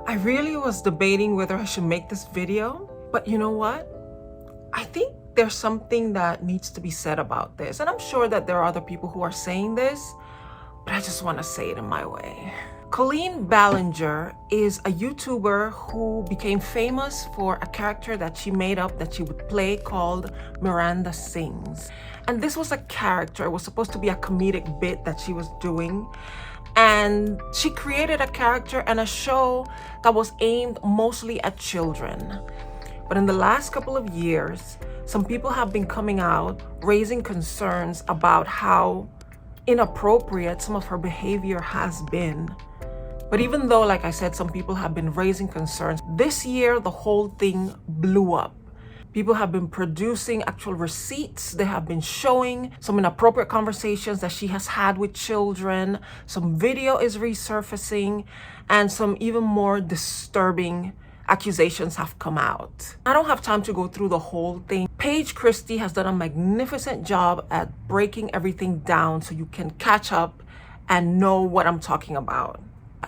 I really was debating whether I should make this video, but you know what? I think there's something that needs to be said about this, and I'm sure that there are other people who are saying this, but I just want to say it in my way. Colleen Ballinger is a YouTuber who became famous for a character that she made up that she would play called Miranda Sings. And this was a character, it was supposed to be a comedic bit that she was doing. And she created a character and a show that was aimed mostly at children. But in the last couple of years, some people have been coming out raising concerns about how inappropriate some of her behavior has been. But even though, like I said, some people have been raising concerns, this year the whole thing blew up. People have been producing actual receipts. They have been showing some inappropriate conversations that she has had with children. Some video is resurfacing, and some even more disturbing accusations have come out. I don't have time to go through the whole thing. Paige Christie has done a magnificent job at breaking everything down so you can catch up and know what I'm talking about.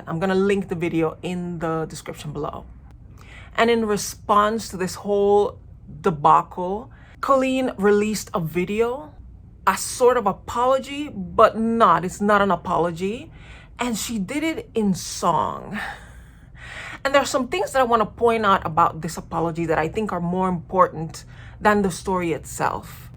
I'm gonna link the video in the description below. And in response to this whole debacle, Colleen released a video, a sort of apology, but not. It's not an apology. And she did it in song. And there are some things that I want to point out about this apology that I think are more important than the story itself.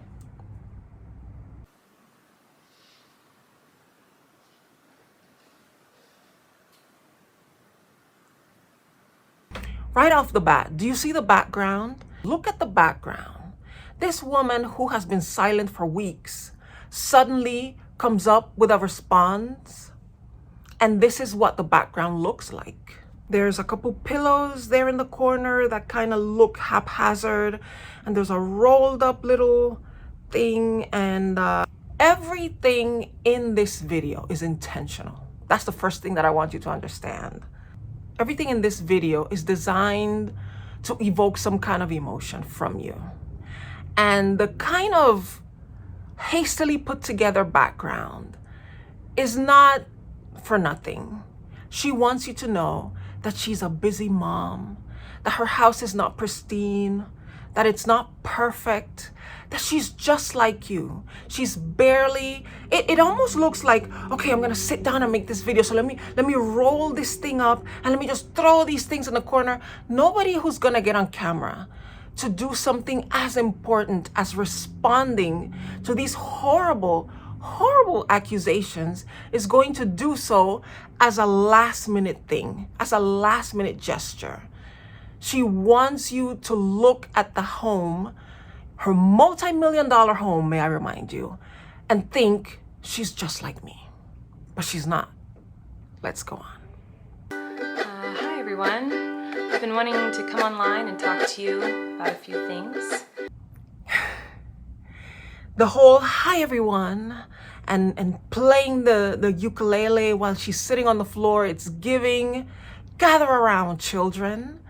Right off the bat, do you see the background? Look at the background. This woman who has been silent for weeks suddenly comes up with a response, and this is what the background looks like. There's a couple pillows there in the corner that kind of look haphazard, and there's a rolled up little thing, and everything in this video is intentional. That's the first thing that I want you to understand. Everything in this video is designed to evoke some kind of emotion from you. And the kind of hastily put together background is not for nothing. She wants you to know that she's a busy mom, that her house is not pristine, that it's not perfect, that she's just like you. She's barely, it almost looks like, okay, I'm gonna sit down and make this video. So let me roll this thing up and let me just throw these things in the corner. Nobody who's gonna get on camera to do something as important as responding to these horrible accusations is going to do so as a last minute thing, as a last minute gesture. She wants you to look at the home, her multi-million-dollar home, may I remind you, and think she's just like me. But she's not. Let's go on. Hi everyone. I've been wanting to come online and talk to you about a few things. The whole hi everyone and playing the ukulele while she's sitting on the floor, it's giving gather around children,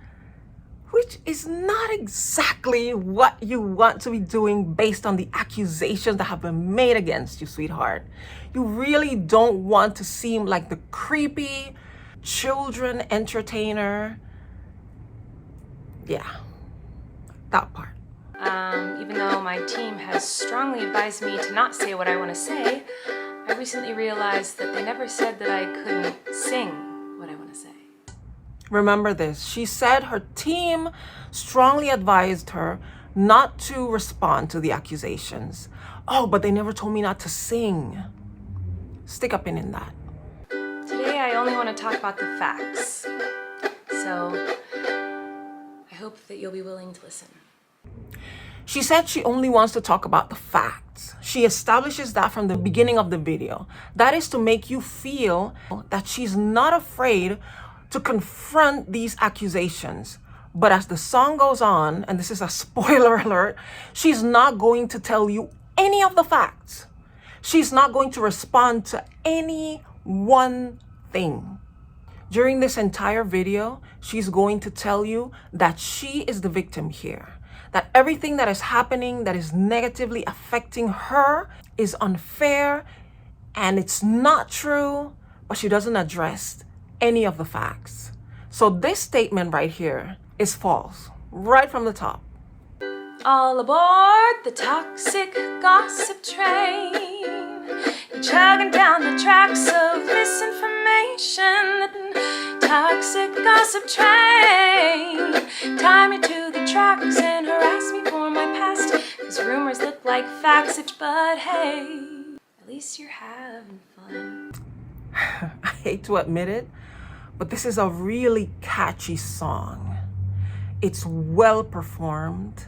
which is not exactly what you want to be doing based on the accusations that have been made against you, sweetheart. You really don't want to seem like the creepy children entertainer. Yeah, that part. Even though my team has strongly advised me to not say what I want to say, I recently realized that they never said that I couldn't sing what I want to say. Remember this, she said her team strongly advised her not to respond to the accusations. Oh, but they never told me not to sing. Stick a pin in that. Today I only want to talk about the facts. So I hope that you'll be willing to listen. She said she only wants to talk about the facts. She establishes that from the beginning of the video. That is to make you feel that she's not afraid to confront these accusations. But as the song goes on, and this is a spoiler alert, she's not going to tell you any of the facts. She's not going to respond to any one thing. During this entire video, she's going to tell you that she is the victim here. That everything that is happening that is negatively affecting her is unfair and it's not true, but she doesn't address any of the facts. So this statement right here is false, right from the top. All aboard the toxic gossip train. You're chugging down the tracks of misinformation. Toxic gossip train. Tie me to the tracks and harass me for my past. Cause rumors look like facts, but hey, at least you're having fun. I hate to admit it, but this is a really catchy song. It's well performed.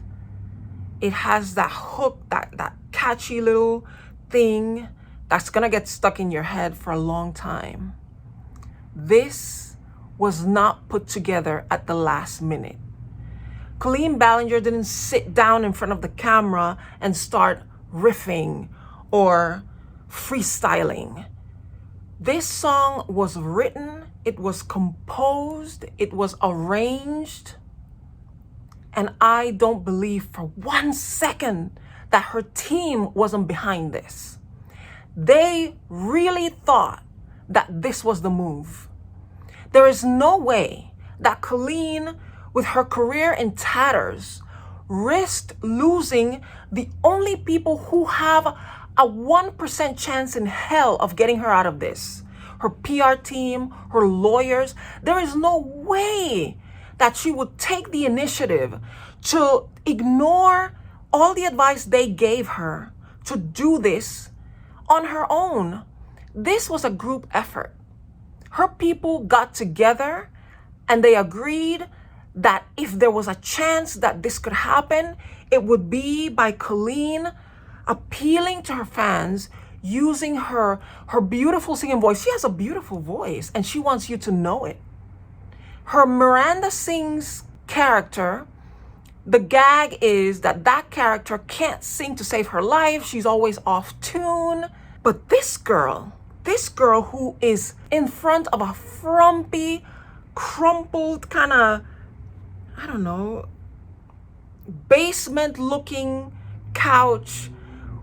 It has that hook, that catchy little thing that's gonna get stuck in your head for a long time. This was not put together at the last minute. Colleen Ballinger didn't sit down in front of the camera and start riffing or freestyling. This song was written, it was composed, it was arranged, and I don't believe for 1 second that her team wasn't behind this. They really thought that this was the move. There is no way that Colleen, with her career in tatters, risked losing the only people who have a 1% chance in hell of getting her out of this. Her PR team, her lawyers. There is no way that she would take the initiative to ignore all the advice they gave her to do this on her own. This was a group effort. Her people got together and they agreed that if there was a chance that this could happen, it would be by Colleen appealing to her fans using her beautiful singing voice. She has a beautiful voice and she wants you to know it. Her Miranda Sings character, the gag is that character can't sing to save her life. She's always off tune. But this girl who is in front of a frumpy, crumpled kind of, I don't know, basement looking couch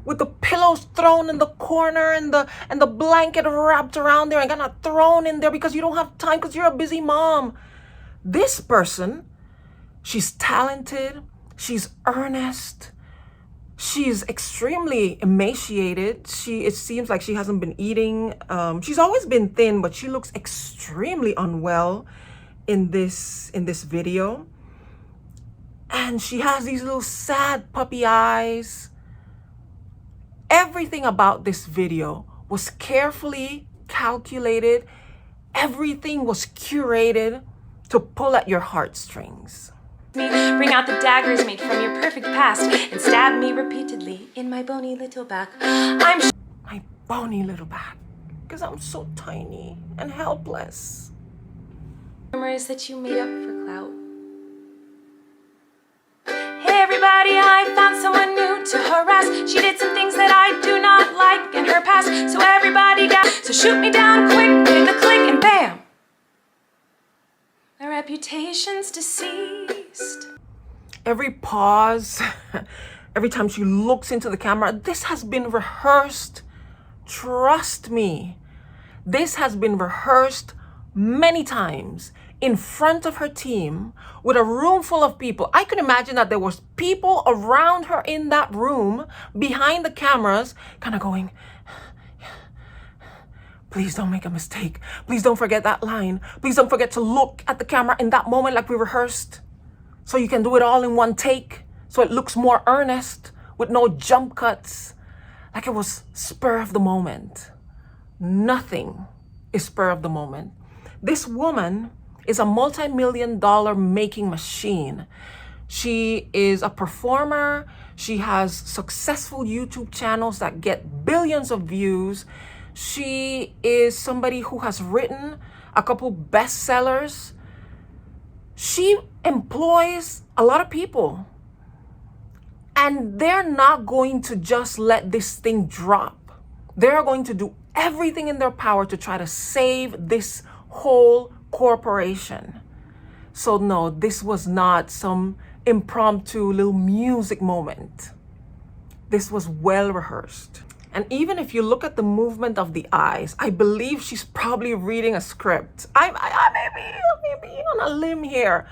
with the pillows thrown in the corner and the blanket wrapped around there and kind of thrown in there because you don't have time because you're a busy mom. This person, she's talented, she's earnest, she's extremely emaciated. It seems like she hasn't been eating. She's always been thin, but she looks extremely unwell in this video. And she has these little sad puppy eyes. Everything about this video was carefully calculated. Everything was curated to pull at your heartstrings. Bring out the daggers made from your perfect past and stab me repeatedly in my bony little back. My bony little back, because I'm so tiny and helpless. Rumors that you made up for clout. Hey everybody, I found someone new to harass. She did some things that I do not like in her past. So everybody so shoot me down quick in the click and bam. My reputation's deceased. Every pause, every time she looks into the camera, this has been rehearsed. Trust me. This has been rehearsed many times in front of her team with a room full of people. I could imagine that there was people around her in that room behind the cameras kind of going, please don't make a mistake. Please don't forget that line. Please don't forget to look at the camera in that moment like we rehearsed. So you can do it all in one take. So it looks more earnest with no jump cuts. Like it was spur of the moment. Nothing is spur of the moment. This woman is a multi-million-dollar making machine. She is a performer. She has successful YouTube channels that get billions of views. She is somebody who has written a couple bestsellers. She employs a lot of people. And they're not going to just let this thing drop. They're going to do everything in their power to try to save this whole corporation. So no, this was not some impromptu little music moment. This was well rehearsed. And even if you look at the movement of the eyes, I believe she's probably reading a script. I maybe on a limb here.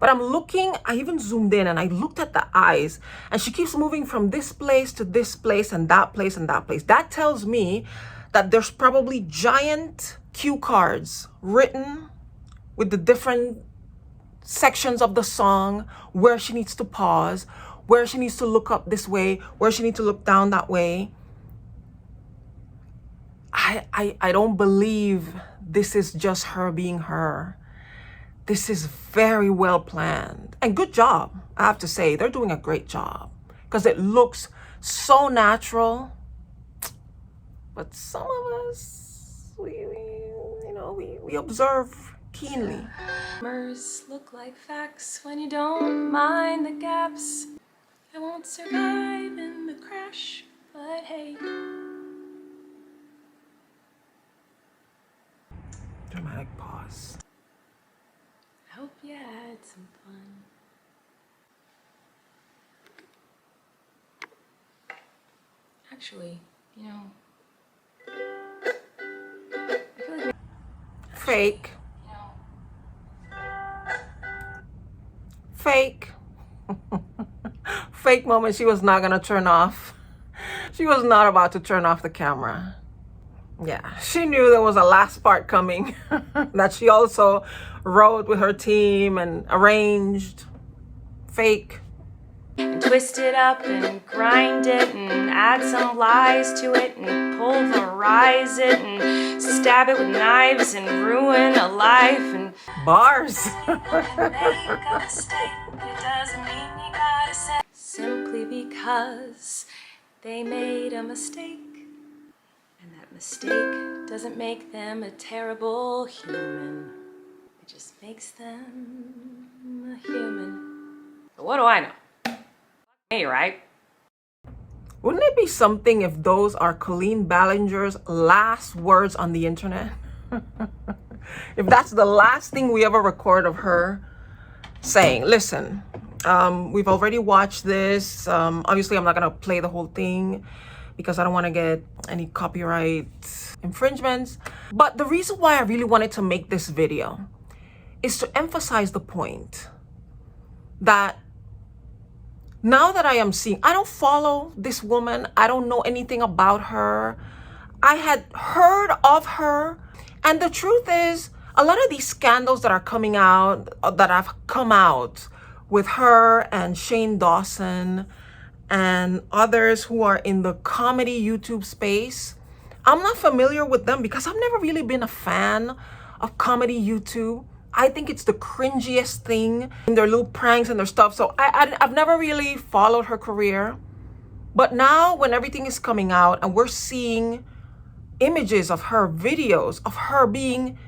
But I'm looking, I even zoomed in and I looked at the eyes, and she keeps moving from this place to this place and that place and that place. That tells me that there's probably giant cue cards written with the different sections of the song, where she needs to pause, where she needs to look up this way, where she needs to look down that way. I don't believe this is just her being her. This is very well planned. And good job, I have to say. They're doing a great job because it looks so natural. But some of us, we observe keenly. Numbers look like facts when you don't mind the gaps. I won't survive in the crash, but hey. Dramatic pause. I hope you had some fun. Actually, I feel like Fake. Fake. Fake moment she was not gonna turn off. She was not about to turn off the camera. Yeah, she knew there was a last part coming that she also wrote with her team and arranged. Fake. and twist it up and grind it and add some lies to it and pulverize it and stab it with knives and ruin a life and Bars. make a mistake. It doesn't mean you gotta say simply because they made a mistake. And that mistake doesn't make them a terrible human. It just makes them a human. But what do I know? Me, right? Wouldn't it be something if those are Colleen Ballinger's last words on the internet? If that's the last thing we ever record of her saying, listen, we've already watched this. Obviously, I'm not going to play the whole thing because I don't want to get any copyright infringements. But the reason why I really wanted to make this video is to emphasize the point that now that I am seeing, I don't follow this woman. I don't know anything about her. I had heard of her. And the truth is, a lot of these scandals that are coming out, that have come out with her and Shane Dawson and others who are in the comedy YouTube space, I'm not familiar with them because I've never really been a fan of comedy YouTube. I think it's the cringiest thing in their little pranks and their stuff. So I've never really followed her career. But now when everything is coming out and we're seeing images of her, videos of her being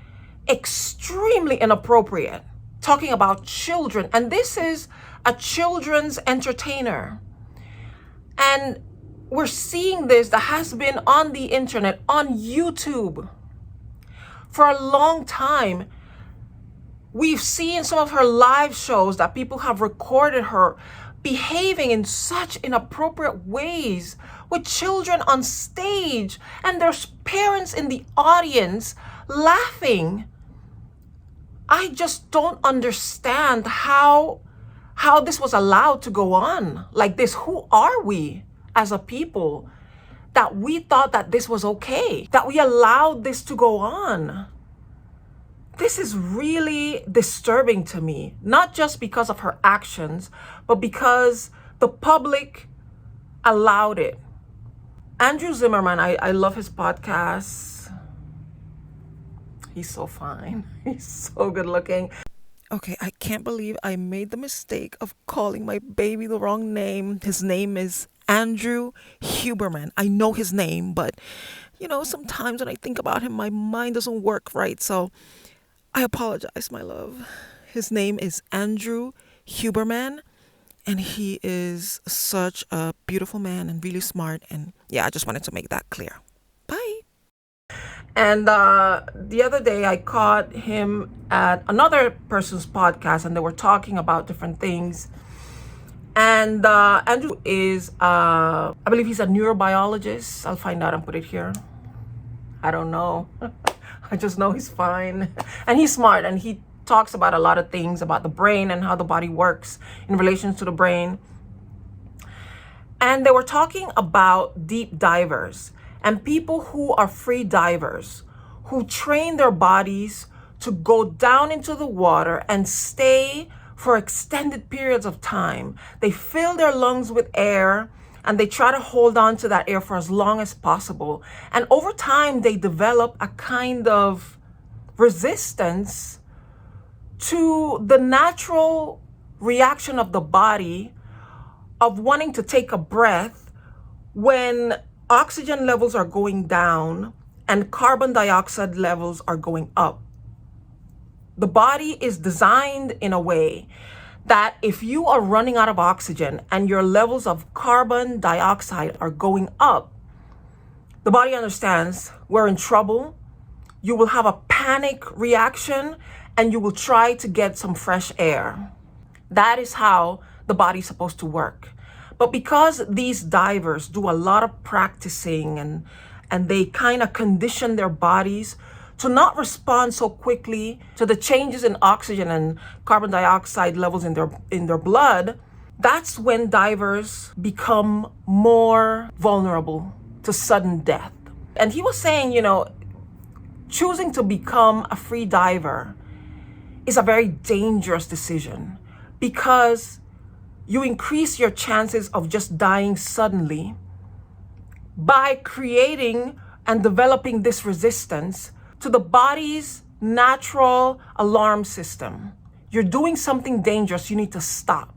extremely inappropriate, talking about children. And this is a children's entertainer. And we're seeing this that has been on the internet, on YouTube for a long time. We've seen some of her live shows that people have recorded her behaving in such inappropriate ways with children on stage, and there's parents in the audience laughing. I just don't understand how this was allowed to go on like this. Who are we as a people that we thought that this was okay, that we allowed this to go on? This is really disturbing to me, not just because of her actions, but because the public allowed it. Andrew Zimmerman, I love his podcasts. He's so fine. He's so good looking. Okay, I can't believe I made the mistake of calling my baby the wrong name. His name is Andrew Huberman. I know his name, but sometimes when I think about him, my mind doesn't work right. So I apologize, my love. His name is Andrew Huberman, and he is such a beautiful man and really smart. And yeah, I just wanted to make that clear. Bye. And the other day I caught him at another person's podcast, and they were talking about different things. And Andrew is, I believe he's a neurobiologist. I'll find out and put it here. I don't know. I just know he's fine. And he's smart, and he talks about a lot of things about the brain and how the body works in relation to the brain. And they were talking about deep divers and people who are free divers, who train their bodies to go down into the water and stay for extended periods of time. They fill their lungs with air and they try to hold on to that air for as long as possible. And over time, they develop a kind of resistance to the natural reaction of the body of wanting to take a breath when oxygen levels are going down and carbon dioxide levels are going up. The body is designed in a way that if you are running out of oxygen and your levels of carbon dioxide are going up, the body understands we're in trouble. You will have a panic reaction and you will try to get some fresh air. That is how the body's supposed to work. But because these divers do a lot of practicing and they kind of condition their bodies to not respond so quickly to the changes in oxygen and carbon dioxide levels in their blood, that's when divers become more vulnerable to sudden death. And he was saying, choosing to become a free diver is a very dangerous decision because you increase your chances of just dying suddenly by creating and developing this resistance to the body's natural alarm system. You're doing something dangerous, you need to stop.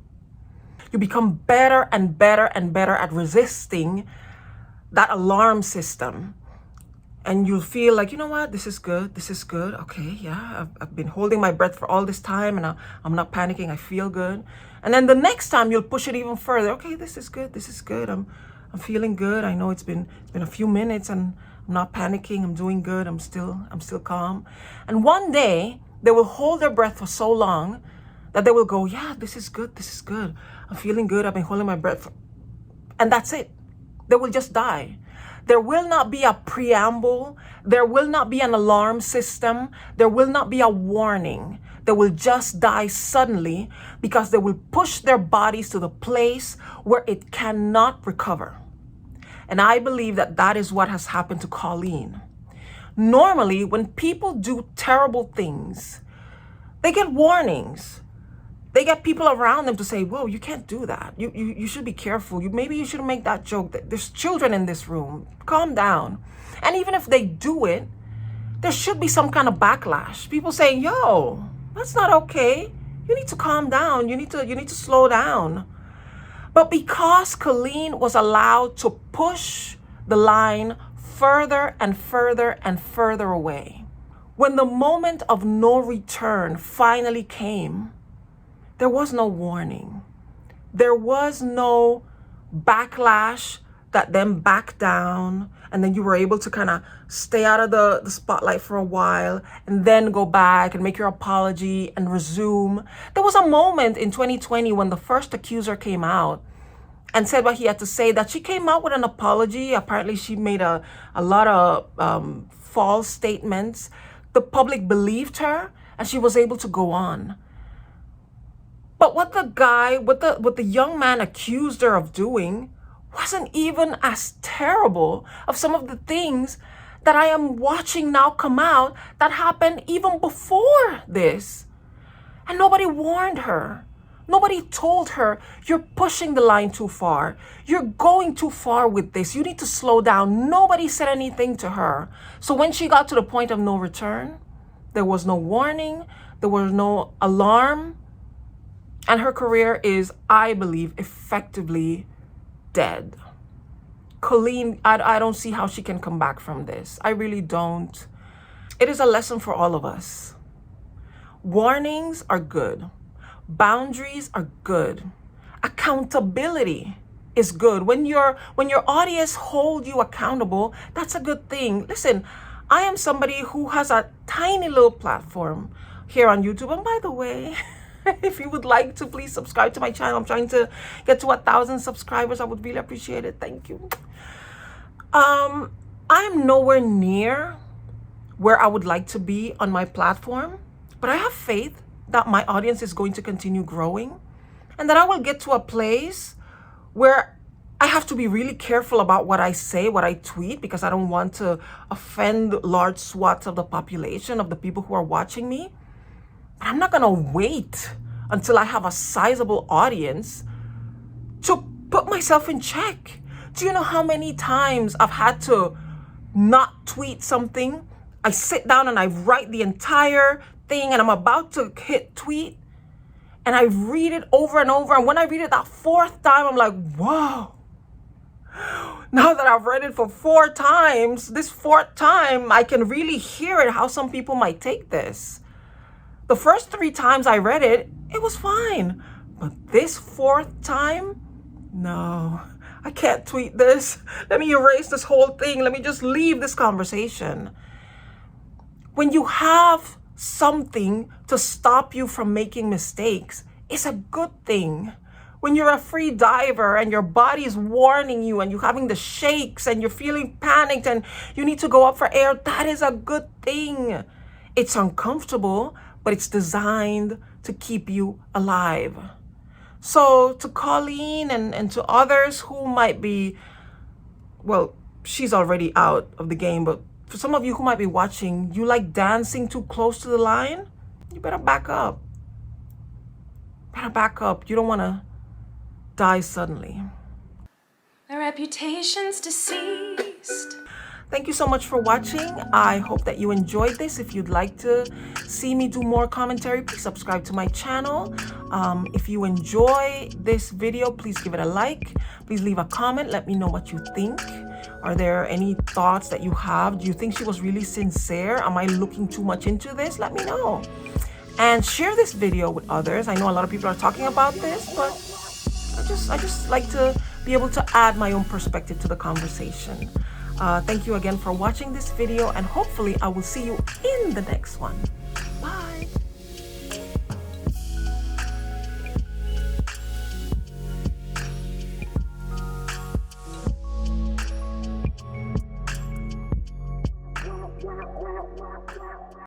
You become better and better and better at resisting that alarm system. And you'll feel like, you know what, this is good, okay, yeah, I've been holding my breath for all this time and I'm not panicking, I feel good. And then the next time you'll push it even further. Okay, this is good, I'm feeling good. I know it's been a few minutes and I'm not panicking, I'm doing good, I'm still calm. And one day they will hold their breath for so long that they will go, yeah, this is good, I'm feeling good, I've been holding my breath and that's it. They will just die. There will not be a preamble. There will not be an alarm system. There will not be a warning. They will just die suddenly because they will push their bodies to the place where it cannot recover. And I believe that is what has happened to Colleen. Normally, when people do terrible things, they get warnings. They get people around them to say, whoa, you can't do that. You should be careful. Maybe you shouldn't make that joke. There's children in this room. Calm down. And even if they do it, there should be some kind of backlash. People saying, yo, that's not okay. You need to calm down. You need to slow down. But because Colleen was allowed to push the line further and further and further away, when the moment of no return finally came, there was no warning. There was no backlash that then backed down and then you were able to kind of stay out of the spotlight for a while and then go back and make your apology and resume. There was a moment in 2020 when the first accuser came out and said what he had to say, that she came out with an apology. Apparently she made a lot of false statements. The public believed her and she was able to go on. But what the young man accused her of doing wasn't even as terrible of some of the things that I am watching now come out that happened even before this. And nobody warned her. Nobody told her, you're pushing the line too far. You're going too far with this. You need to slow down. Nobody said anything to her. So when she got to the point of no return, there was no warning. There was no alarm. And her career is, I believe, effectively dead. Colleen, I don't see how she can come back from this. I really don't. It is a lesson for all of us. Warnings are good. Boundaries are good. Accountability is good. When your audience hold you accountable, that's a good thing. Listen, I am somebody who has a tiny little platform here on YouTube. And by the way, if you would like to, please subscribe to my channel. I'm trying to get to 1,000 subscribers. I would really appreciate it. Thank you. I'm nowhere near where I would like to be on my platform, but I have faith that my audience is going to continue growing and that I will get to a place where I have to be really careful about what I say, what I tweet, because I don't want to offend large swaths of the population, of the people who are watching me. But I'm not gonna wait until I have a sizable audience to put myself in check. Do you know how many times I've had to not tweet something? I sit down and I write the entire thing and I'm about to hit tweet and I read it over and over. And when I read it that fourth time, I'm like, whoa. Now that I've read it for 4 times, this 4th time, I can really hear it, how some people might take this. The first 3 times I read it, it was fine. But this 4th time, no, I can't tweet this. Let me erase this whole thing. Let me just leave this conversation. When you have something to stop you from making mistakes, it's a good thing. When you're a free diver and your body is warning you and you're having the shakes and you're feeling panicked and you need to go up for air, that is a good thing. It's uncomfortable, but it's designed to keep you alive. So to Colleen and to others who might be, well, she's already out of the game, but for some of you who might be watching, you like dancing too close to the line, you better back up. Better back up. You don't want to die suddenly. My reputation's deceased. Thank you so much for watching. I hope that you enjoyed this. If you'd like to see me do more commentary, please subscribe to my channel. If you enjoy this video, please give it a like. Please leave a comment. Let me know what you think. Are there any thoughts that you have? Do you think she was really sincere? Am I looking too much into this? Let me know. And share this video with others. I know a lot of people are talking about this, but I just like to be able to add my own perspective to the conversation. Thank you again for watching this video, and hopefully I will see you in the next one.